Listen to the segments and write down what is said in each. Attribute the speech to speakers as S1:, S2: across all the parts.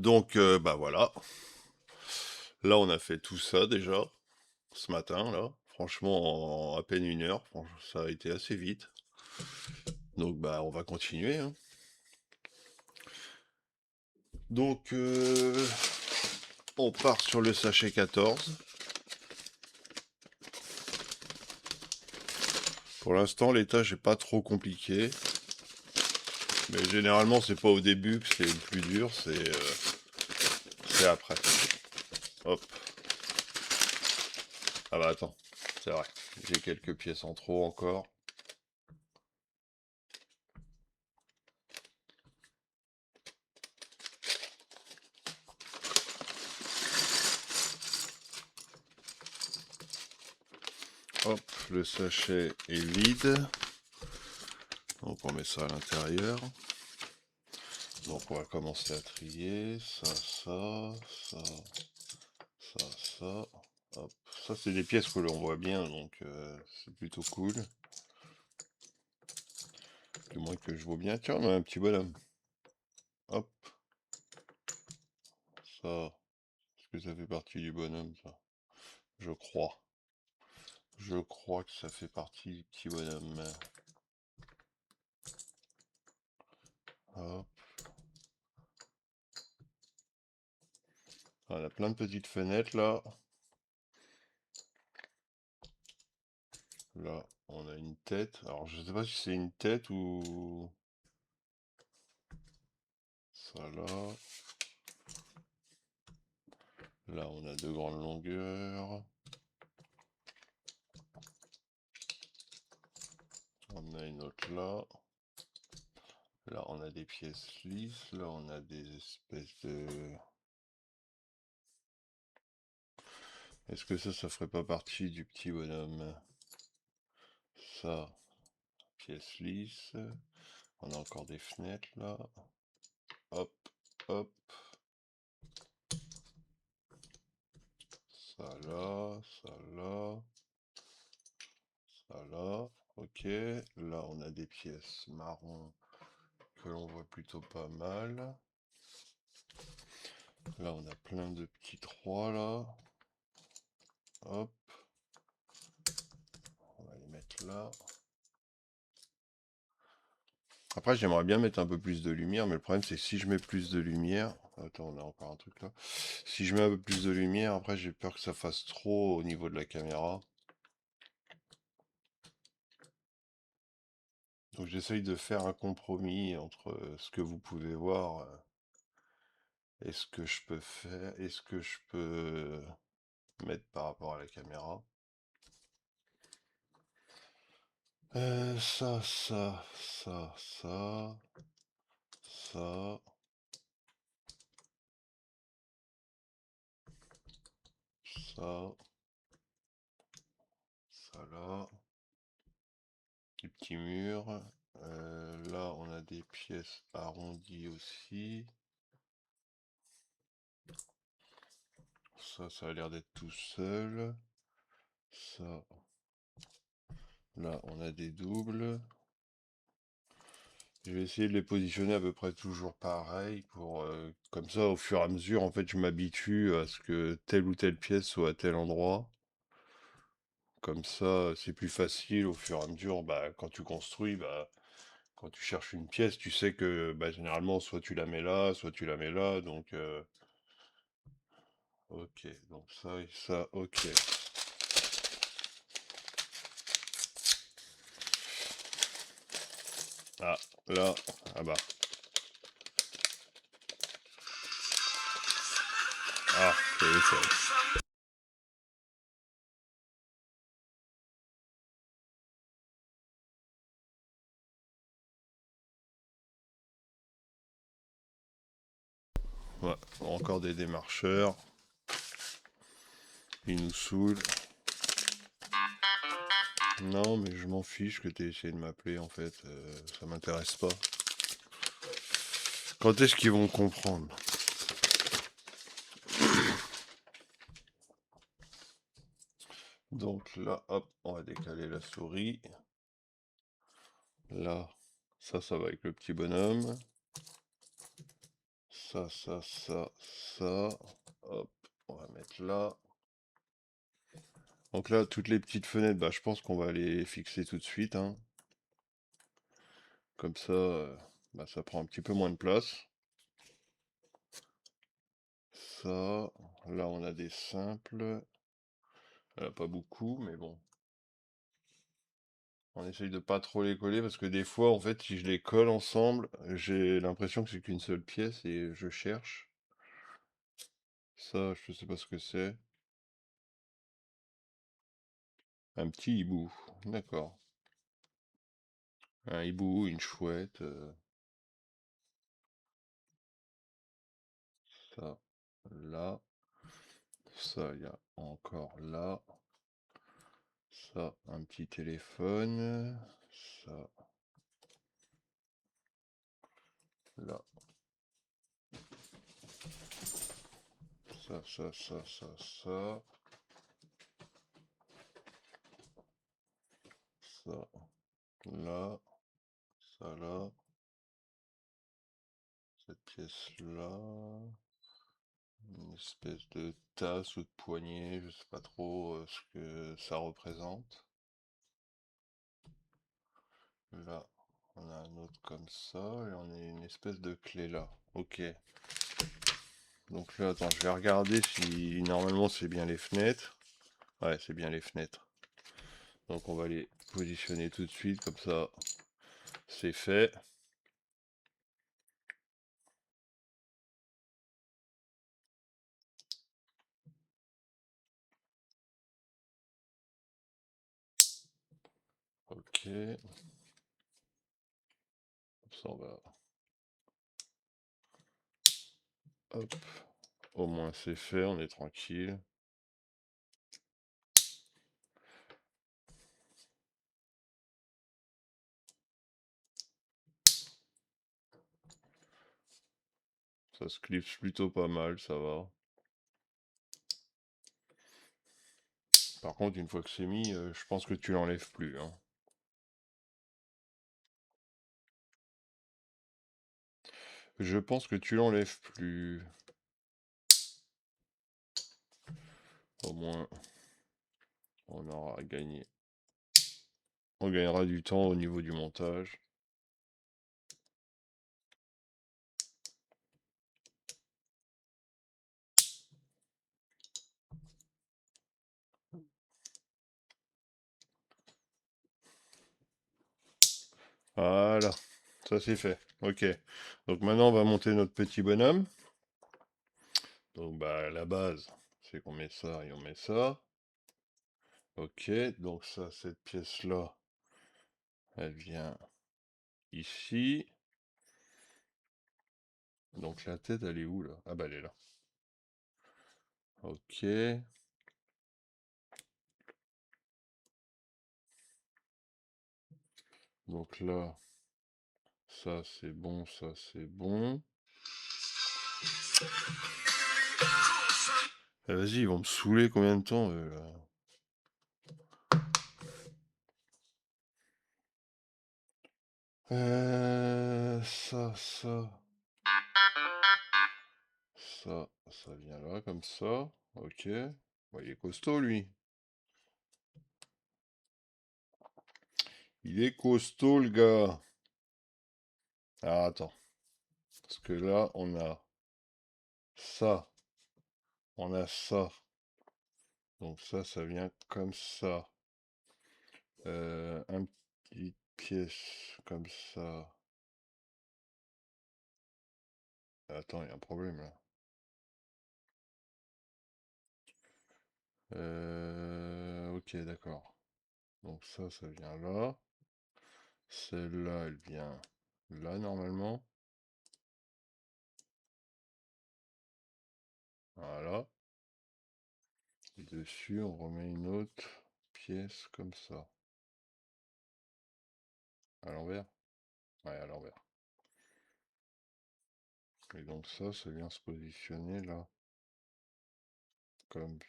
S1: Donc, bah voilà. Là, on a fait tout ça déjà, ce matin, là. Franchement, en à peine 1 heure. Ça a été assez vite. Donc, bah, on va continuer, hein. Donc, on part sur le sachet 14. Pour l'instant, les tâches n'est pas trop compliqué. Mais généralement, c'est pas au début que c'est le plus dur, c'est après. Hop. Ah bah attends, c'est vrai. J'ai quelques pièces en trop encore. Hop, le sachet est vide. Donc on met ça à l'intérieur. Donc on va commencer à trier. Ça. Hop. Ça c'est des pièces que l'on voit bien, donc c'est plutôt cool. Du moins que je vois bien. Tiens, on a un petit bonhomme. Hop. Ça. Est-ce que ça fait partie du bonhomme, ça? Je crois. Je crois que ça fait partie du petit bonhomme. Hop. On a plein de petites fenêtres là. Là, on a une tête. Alors, je sais pas si c'est une tête ou ça là. Là, on a deux grandes longueurs. On a une autre là. Là, on a des pièces lisses. Là, on a des espèces de... Est-ce que ça ferait pas partie du petit bonhomme? Ça, pièce lisse. On a encore des fenêtres là. Hop, hop. Ça là, ça là. Ça là. Ok. Là, on a des pièces marron que l'on voit plutôt pas mal. Là, on a plein de petits trous là. Hop. On va les mettre là. Après, j'aimerais bien mettre un peu plus de lumière, mais le problème, c'est que si je mets plus de lumière... Attends, on a encore un truc là. Si je mets un peu plus de lumière, après, j'ai peur que ça fasse trop au niveau de la caméra. Donc, j'essaye de faire un compromis entre ce que vous pouvez voir et ce que je peux faire, et ce que je peux mettre par rapport à la caméra. Ça, ça, ça, ça là, des petits murs. Là, on a des pièces arrondies aussi. Ça a l'air d'être tout seul. Ça, là, on a des doubles. Je vais essayer de les positionner à peu près toujours pareil pour comme ça, au fur et à mesure, en fait, je m'habitue à ce que telle ou telle pièce soit à tel endroit. Comme ça, c'est plus facile au fur et à mesure. Bah, quand tu construis, bah, quand tu cherches une pièce, tu sais que bah, généralement, soit tu la mets là, soit tu la mets là. Donc, ok. Donc ça et ça, ok. Ah, là, ah bah. Ah, téléphone. Ouais, encore des démarcheurs. Ils nous saoulent. Non, mais je m'en fiche que tu aies essayé de m'appeler, en fait. Ça m'intéresse pas. Quand est-ce qu'ils vont comprendre? Donc là, hop, on va décaler la souris. Là, ça va avec le petit bonhomme. ça. Hop, on va mettre là. Donc là, toutes les petites fenêtres, bah, je pense qu'on va les fixer tout de suite, hein. Comme ça, bah, ça prend un petit peu moins de place. Ça, là on a des simples. Pas beaucoup, mais bon. On essaye de pas trop les coller parce que des fois, en fait, si je les colle ensemble, j'ai l'impression que c'est qu'une seule pièce et je cherche. Ça, je sais pas ce que c'est. Un petit hibou, d'accord. Un hibou, une chouette, ça, là, ça, il y a encore là, ça, un petit téléphone, ça, là, ça, ça, là, ça, là, cette pièce-là, une espèce de tasse ou de poignée, je sais pas trop ce que ça représente. Là, on a un autre comme ça, et on a une espèce de clé là. Ok. Donc là, attends, je vais regarder si normalement c'est bien les fenêtres. Ouais, c'est bien les fenêtres. Donc on va les positionner tout de suite, comme ça c'est fait. Ok. Comme ça on va. Hop. Au moins c'est fait, on est tranquille. Ça se clipse plutôt pas mal, ça va. Par contre, une fois que c'est mis, je pense que tu l'enlèves plus, hein. Je pense que tu l'enlèves plus. Au moins, on aura gagné. On gagnera du temps au niveau du montage. Voilà, ça c'est fait. Ok. Donc maintenant, on va monter notre petit bonhomme. Donc bah la base, c'est qu'on met ça et on met ça. Ok, donc ça, cette pièce-là, elle vient ici. Donc la tête, elle est où là? Ah bah elle est là. Ok. Donc là, ça c'est bon, ça c'est bon. Vas-y, ils vont me saouler combien de temps là. Ça. Ça vient là, comme ça. Ok. Bon, il est costaud, lui. Il est costaud, le gars. Ah, attends. Parce que là, on a ça. On a ça. Donc ça vient comme ça. Un petit pièce comme ça. Attends, il y a un problème, là. Ok, d'accord. Donc ça vient là. Celle-là, elle vient là, normalement. Voilà. Et dessus, on remet une autre pièce comme ça. À l'envers? Ouais, à l'envers. Et donc ça vient se positionner là. Comme...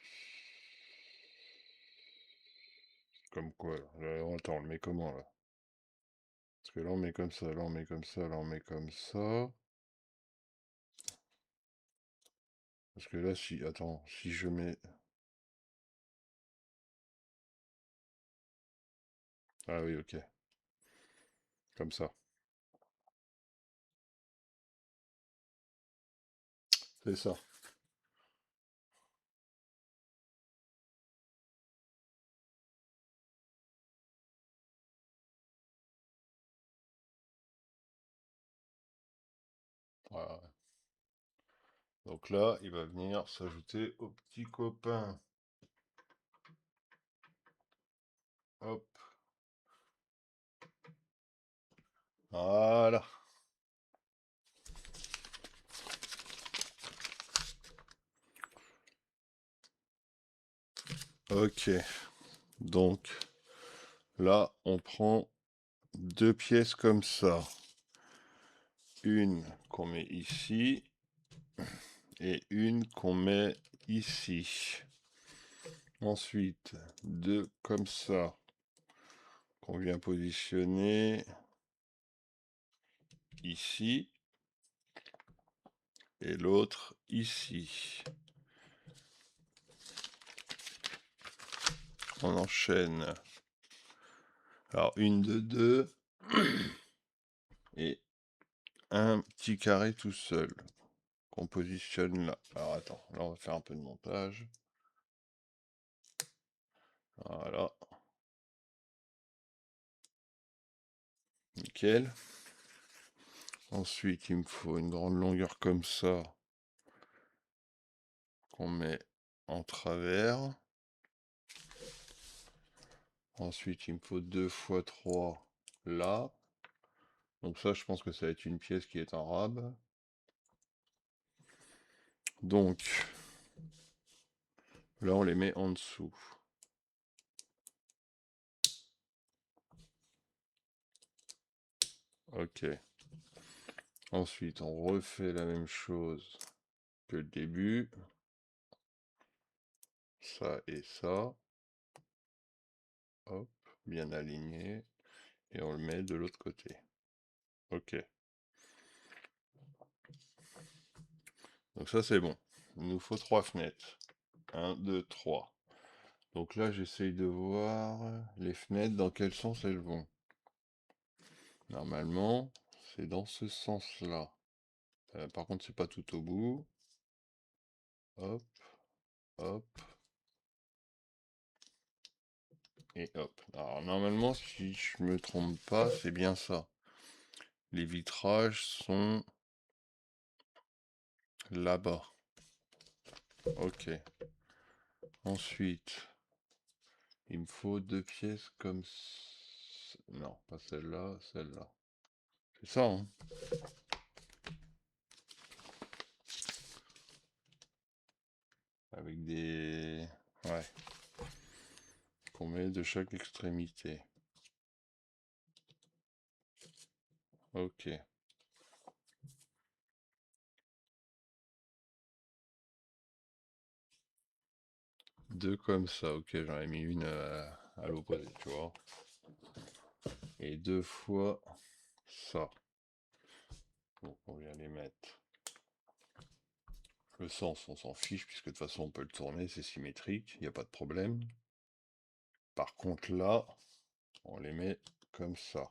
S1: Comme quoi là? Attends, on le met comment là? Parce que là on met comme ça, là on met comme ça, là on met comme ça. Parce que là, si... Attends, si je mets... Ah oui, ok. Comme ça. C'est ça. Voilà. Donc là, il va venir s'ajouter au petit copain. Hop. Voilà. Ok. Donc là, on prend deux pièces comme ça. Une qu'on met ici et une qu'on met ici. Ensuite, deux comme ça qu'on vient positionner ici et l'autre ici. On enchaîne. Alors une de deux et un petit carré tout seul qu'on positionne là. Alors attends, là on va faire un peu de montage. Voilà. Nickel. Ensuite, il me faut une grande longueur comme ça qu'on met en travers. Ensuite, il me faut 2 fois 3 là. Donc ça, je pense que ça va être une pièce qui est en rab. Donc, là, on les met en dessous. Ok. Ensuite, on refait la même chose que le début. Ça et ça. Hop, bien aligné. Et on le met de l'autre côté. Ok. Donc ça, c'est bon. Il nous faut 3 fenêtres. 1, 2, 3. Donc là, j'essaye de voir les fenêtres, dans quel sens elles vont. Normalement, c'est dans ce sens-là. Par contre, c'est pas tout au bout. Hop, hop, et hop. Alors, normalement, si je me trompe pas, c'est bien ça. Les vitrages sont là-bas. Ok. Ensuite, il me faut deux pièces comme... Non, pas celle-là, celle-là. C'est ça, hein? Avec des... Ouais. Qu'on met de chaque extrémité. Ok. Deux comme ça, ok, j'en ai mis une à l'opposé, tu vois. Et deux fois ça. Donc on vient les mettre. Le sens, on s'en fiche, puisque de toute façon on peut le tourner, c'est symétrique, il n'y a pas de problème. Par contre là, on les met comme ça.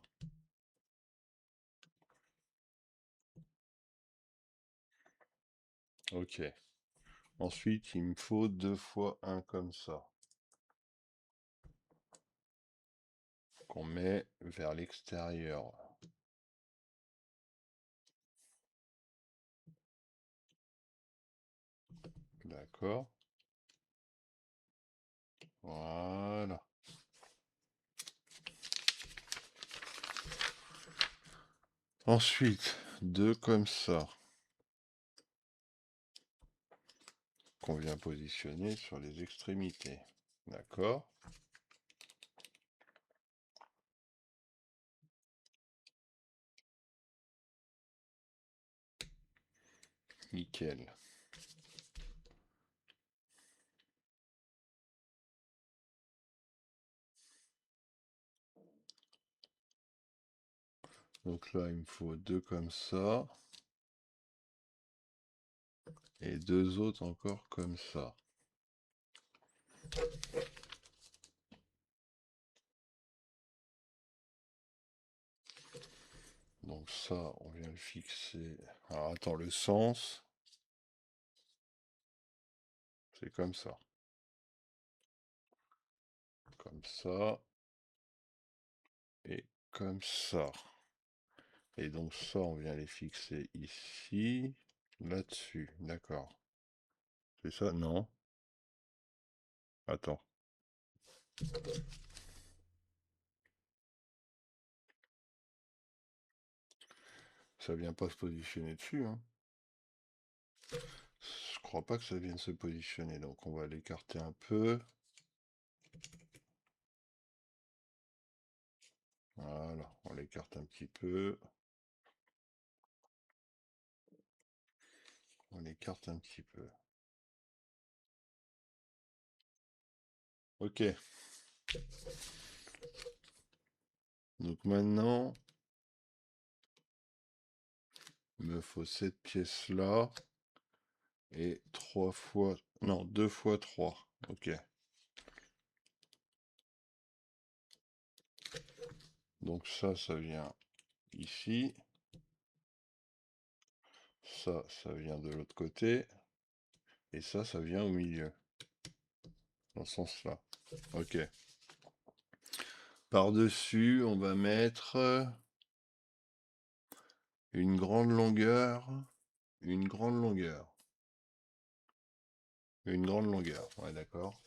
S1: Ok. Ensuite, il me faut deux fois un comme ça. Qu'on met vers l'extérieur. D'accord. Voilà. Ensuite, deux comme ça. Qu'on vient positionner sur les extrémités. D'accord. Nickel. Donc là, il me faut deux comme ça. Et deux autres encore comme ça. Donc ça, on vient le fixer. Alors attends, le sens, c'est comme ça. Comme ça. Et comme ça. Et donc ça, on vient les fixer ici, là-dessus. D'accord. C'est ça? Non. Attends. Ça vient pas se positionner dessus, hein. Je crois pas que ça vienne se positionner. Donc on va l'écarter un peu. Voilà, on l'écarte un petit peu. On l'écarte un petit peu. Ok. Donc maintenant, il me faut cette pièce-là. Et 3 fois... Non, 2 fois 3. Ok. Donc ça vient ici. Ça vient de l'autre côté. Et ça vient au milieu. Dans ce sens-là. Ok. Par-dessus, on va mettre une grande longueur. Une grande longueur. Une grande longueur. Ouais, d'accord.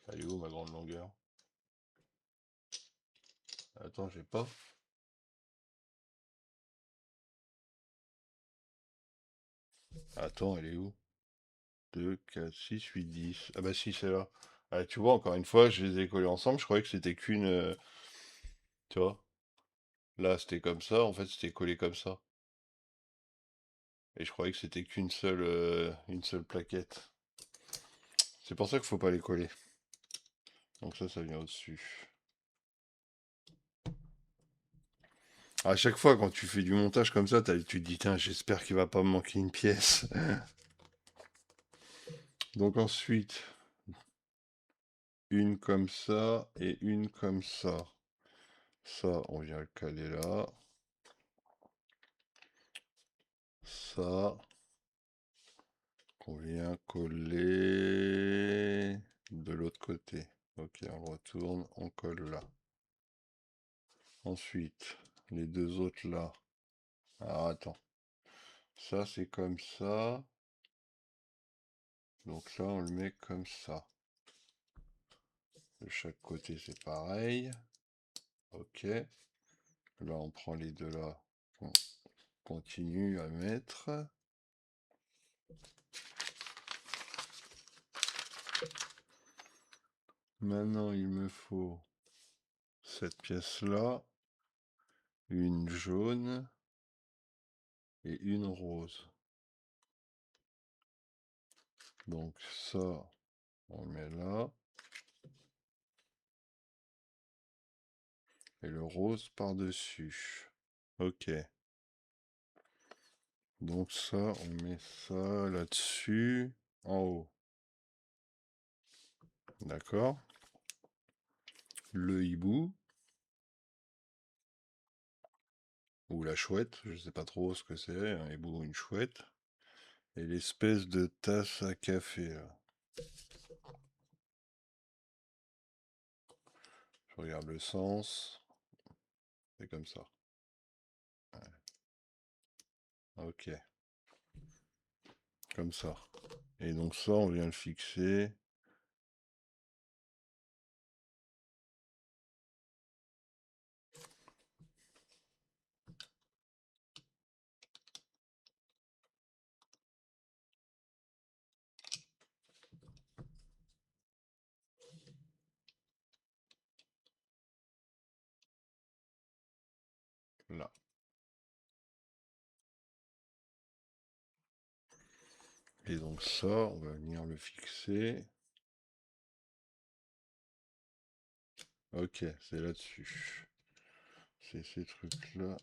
S1: Elle est où ma grande longueur? Attends, j'ai pas. Attends, elle est où? 2, 4, 6, 8, 10. Ah bah si, c'est là. Ah, tu vois, encore une fois, je les ai collés ensemble. Je croyais que c'était qu'une... tu vois? Là, c'était comme ça. En fait, c'était collé comme ça. Et je croyais que c'était qu'une seule, une seule plaquette. C'est pour ça qu'il faut pas les coller. Donc ça vient au-dessus. À chaque fois, quand tu fais du montage comme ça, tu te dis, tiens, j'espère qu'il va pas me manquer une pièce. Donc ensuite, une comme ça et une comme ça. Ça, on vient le caler là. Ça, on vient coller de l'autre côté. Ok, on retourne, on colle là. Ensuite, les deux autres là. Alors attends. Ça, c'est comme ça. Donc là, on le met comme ça. De chaque côté, c'est pareil. Ok. Là, on prend les deux là. On continue à mettre. Maintenant, il me faut cette pièce-là, une jaune et une rose. Donc ça, on le met là. Et le rose par-dessus. Ok. Donc ça, on met ça là-dessus, en haut. D'accord. Le hibou. Ou la chouette, je sais pas trop ce que c'est, un hibou ou une chouette. Et l'espèce de tasse à café, là. Je regarde le sens. C'est comme ça. Ok. Comme ça. Et donc ça, on vient le fixer. Là. Et donc ça, on va venir le fixer. Ok, c'est là-dessus. C'est ces trucs-là.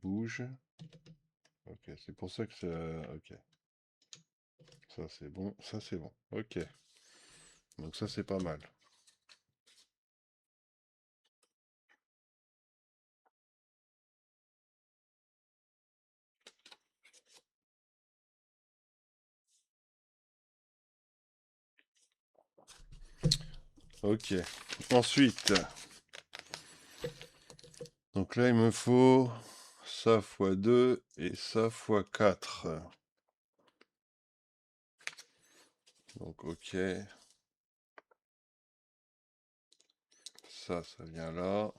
S1: bouge. Ok, c'est pour ça que ça... Ok, ça c'est bon, ça c'est bon. Ok, donc ça c'est pas mal. Ok, ensuite, donc là il me faut ça fois 2 et ça fois 4. Donc ok, ça vient là.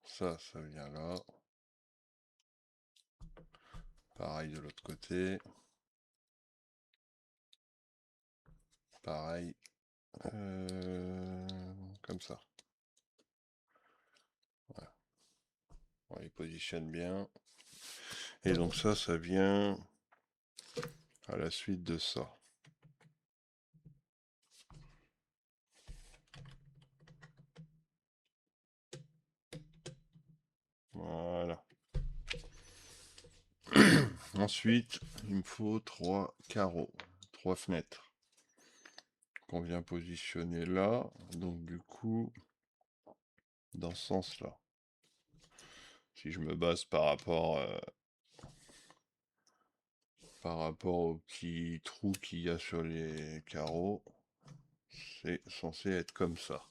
S1: Ça vient là. Pareil de l'autre côté. Pareil. Comme ça. Voilà. On les positionne bien. Et donc ça vient à la suite de ça. Voilà. Ensuite, il me faut 3 carreaux, 3 fenêtres qu'on vient positionner là. Donc du coup, dans ce sens-là. Si je me base par rapport aux petits trous qu'il y a sur les carreaux, c'est censé être comme ça.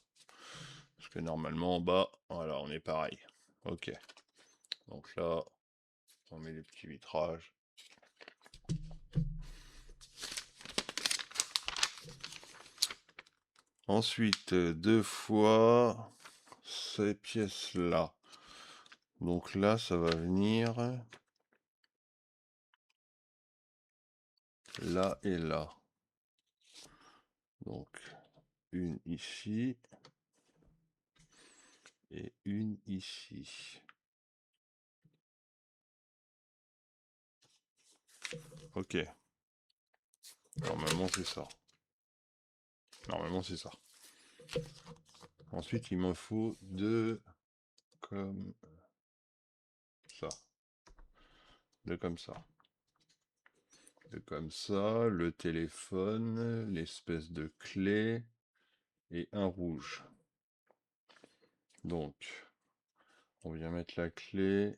S1: Parce que normalement en bas, voilà, on est pareil. Ok. Donc là, on met les petits vitrages. Ensuite, 2 fois ces pièces-là. Donc là, ça va venir là et là. Donc, une ici et une ici. Ok. Normalement, c'est ça. Normalement, c'est ça. Ensuite, il me faut 2 comme ça. 2 comme ça. 2 comme ça. Le téléphone, l'espèce de clé et un rouge. Donc, on vient mettre la clé.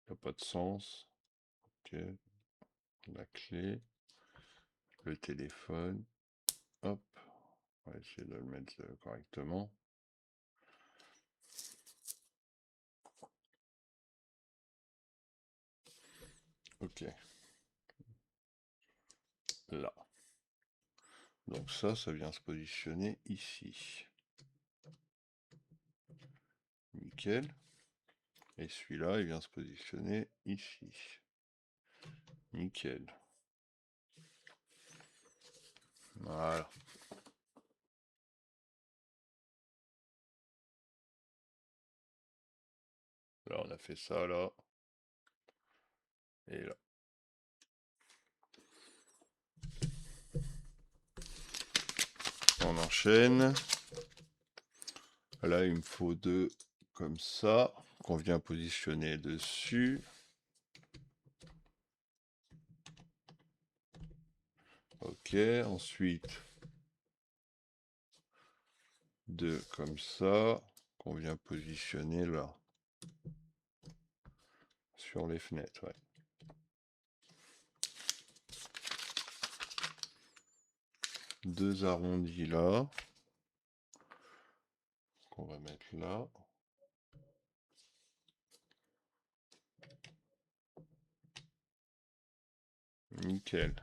S1: Ça n'a pas de sens. Ok. La clé. Le téléphone. Hop. On va essayer de le mettre correctement. Ok. Là. Donc ça vient se positionner ici. Nickel. Et celui-là, il vient se positionner ici. Nickel. Voilà. Là, on a fait ça, là. Et là. On enchaîne. Là, il me faut 2 comme ça, qu'on vient positionner dessus. Ok, ensuite 2 comme ça, qu'on vient positionner là. Sur les fenêtres, ouais. 2 arrondis là, qu'on va mettre là. Nickel.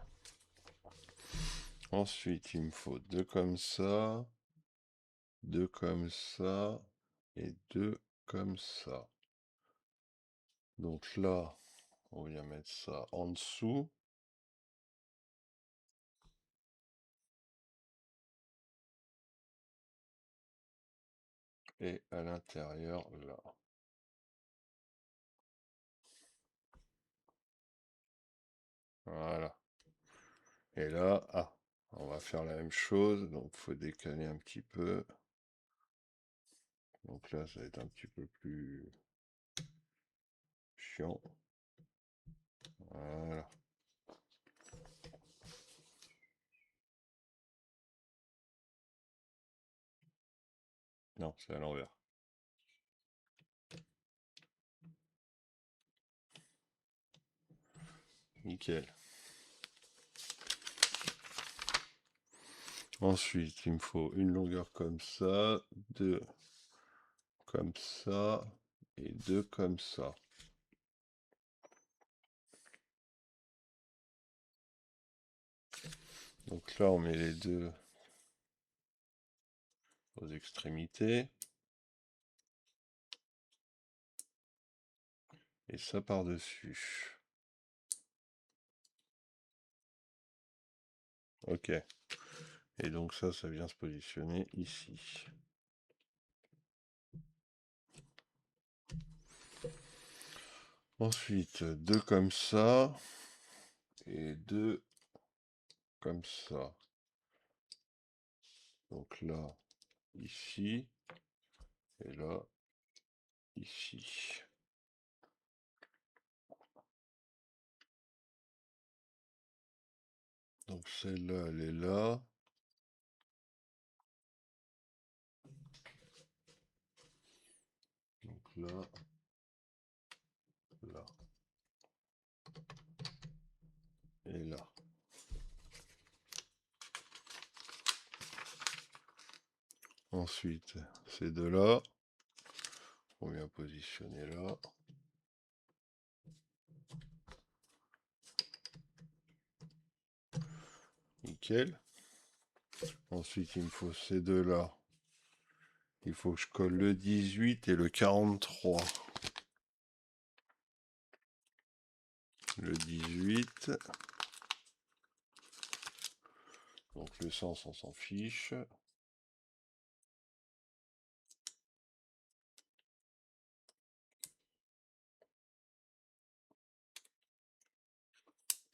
S1: Ensuite, il me faut 2 comme ça, 2 comme ça et 2 comme ça. Donc là, on vient mettre ça en dessous. Et à l'intérieur, là. Voilà. Et là, on va faire la même chose. Donc, il faut décaler un petit peu. Donc là, ça va être un petit peu plus chiant. Voilà. Non, c'est à l'envers. Nickel. Ensuite, il me faut une longueur comme ça, deux comme ça et deux comme ça. Donc là, on met les deux aux extrémités. Et ça par-dessus. Ok. Et donc ça vient se positionner ici. Ensuite, deux comme ça. Et deux comme ça. Donc là, ici. Et là, ici. Donc celle-là, elle est là. Donc là, là. Et là. Ensuite, ces deux-là, on vient positionner là. Nickel. Ensuite, il me faut ces deux-là. Il faut que je colle le 18 et le 43. Le 18. Donc le sens, on s'en fiche.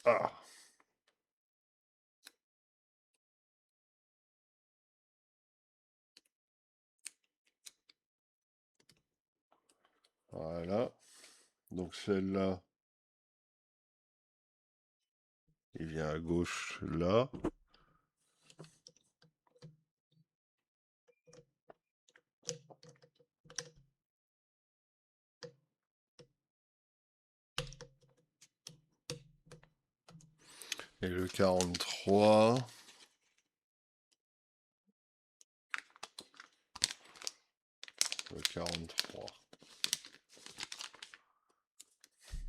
S1: Ah! Voilà. Donc celle-là, il vient à gauche là. Et le 43. Le 43.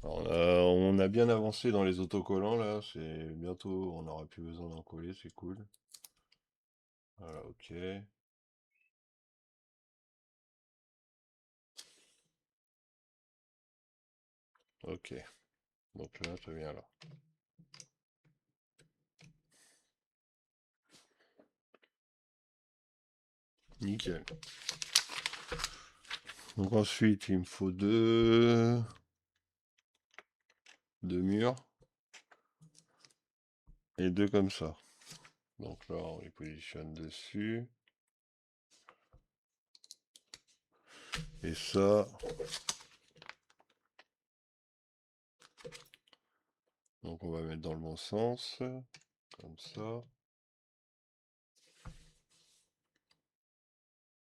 S1: Alors, on a bien avancé dans les autocollants là. C'est bientôt, on n'aura plus besoin d'en coller, c'est cool. Voilà, ok. Ok. Donc là, ça vient là. Nickel. Donc ensuite, il me faut deux murs. Et deux comme ça. Donc là, on les positionne dessus. Et ça, donc on va mettre dans le bon sens, comme ça.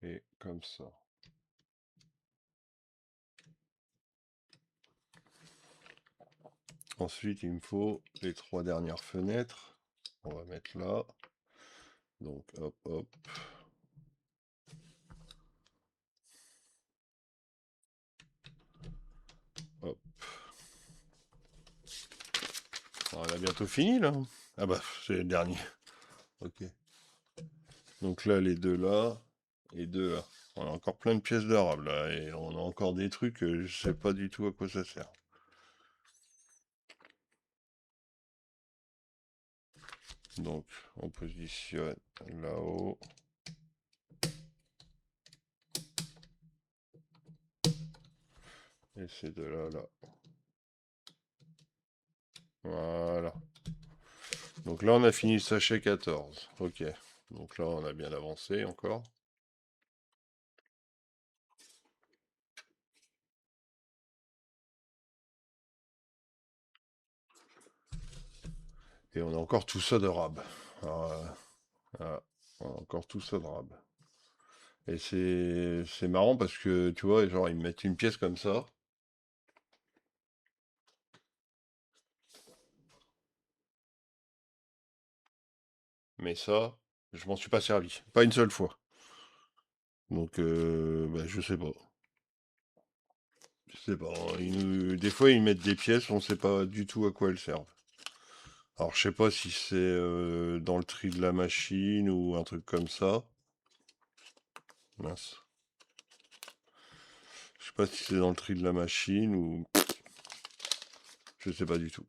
S1: Et comme ça. Ensuite, il me faut les trois dernières fenêtres. On va mettre là. Donc, hop, hop. Hop. On a bientôt fini, là. Ah bah, c'est le dernier. Ok. Donc là, les deux là, et deux là. On a encore plein de pièces d'arabe, là. Et on a encore des trucs, je sais pas du tout à quoi ça sert. Donc, on positionne là-haut. Et ces deux-là, là. Voilà. Donc là, on a fini le sachet 14. Ok. Donc là, on a bien avancé encore. Et on a encore tout ça de rab. Alors, voilà. On a encore tout ça de rab. Et c'est marrant parce que, tu vois, genre, ils me mettent une pièce comme ça. Mais ça, je m'en suis pas servi. Pas une seule fois. Donc, bah, je sais pas. Je sais pas. Des fois, ils mettent des pièces, on sait pas du tout à quoi elles servent. Alors, je sais pas si c'est dans le tri de la machine ou un truc comme ça. Mince. Je sais pas si c'est dans le tri de la machine ou... Je sais pas du tout.